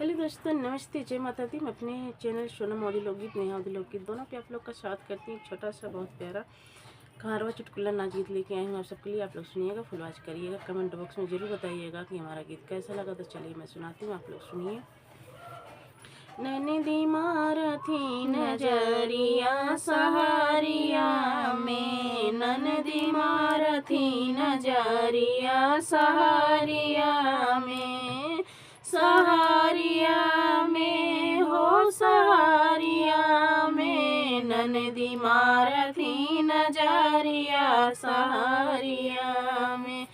Hello दोस्तों, नमस्ते, जय माता दी। मैं अपने चैनल सोनम ऑडियो लोकगीत, नेहा ऑडियो लोकगीत दोनों पे आप लोग का स्वागत करती हूँ। छोटा सा बहुत प्यारा कहारवा चुटकुला नाचगीत लेके आई हूँ आप सबके लिए। आप लोग सुनिएगा, फुलवाच करिएगा, कमेंट बॉक्स में ज़रूर बताइएगा कि हमारा गीत कैसा लगा। तो चलिए मैं सुनाती हूँ, आप लोग सुनिए। नैनी मारथी नजरिया सहारिया में, ननदी मारथी नजरिया सहारिया में, सहारिया में हो सहारिया में, ननदी मारथी नजरिया सहारिया में,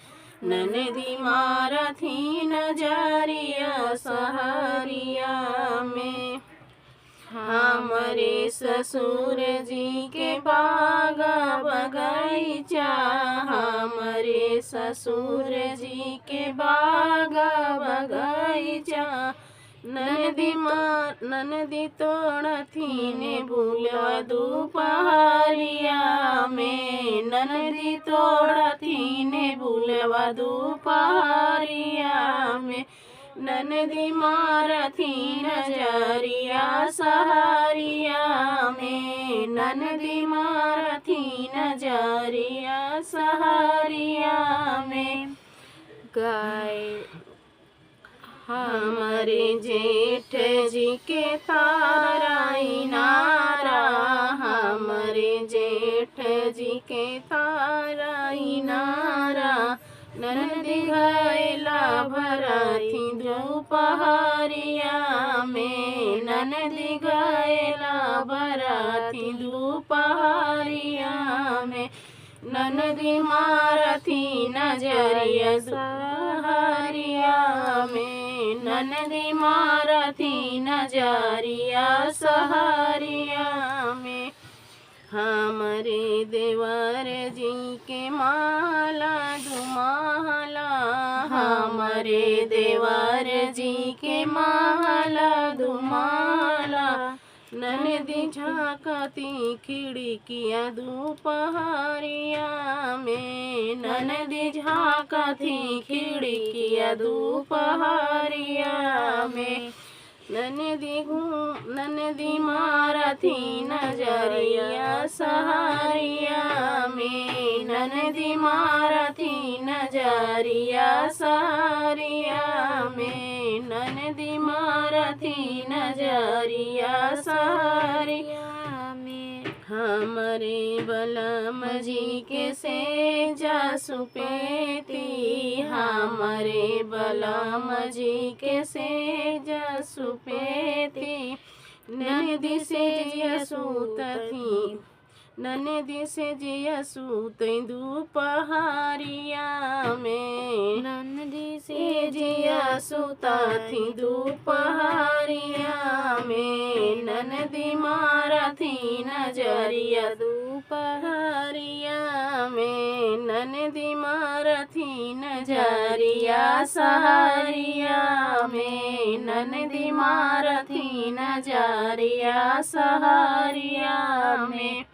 ननदी मारथी नजरिया सहारिया में। हमरे ससुर जी के बागा बगीचा, हमरे ससुर जी के बागा बगीचा, ननदी तोड़थी ने भूलवा दोपहरिया में, ननदी तोड़थी ने भूलवा दोपहरिया में, ननदी मारथी नजरिया सहारिया में, ननदी मारथी नजरिया सहारिया में। गाय हमारे जेठ जी के ताराई नारा, हमारे जेठ जी के ताराई नारा, ननदी गैला भराथी दोपहरिया में, ननदी गैला भराथी दोपहरिया में, ननदी मारथी नजरिया सहारिया में, ननदी मारथी नजरिया सहारिया में। हमरे देवर जी के माला दुमाला, हमरे देवर जी के माला दुमाला, ननदी झांकती खिड़किया दोपहरिया में, ननदी झांकती खिड़किया दोपहरिया में, ननदी मारथी नजरिया सहारिया में, ननदी मारथी नजरिया सहारिया में, ननदी मारथी नजरिया सहारिया में। हमरे बलम जी के सेजा सुपेती, हमरे बलम जी के सेजा सुपेती, ननदी से जिया सूतथी, ननदी से जिया सूतई दोपहरिया में, ननदी से जिया सूतथी दोपहरिया में, ननदी मारथी नजरिया दोपहरिया में, ननदी मारथी नजरिया सहारिया में, ननदी मारथी नजरिया सहारिया में।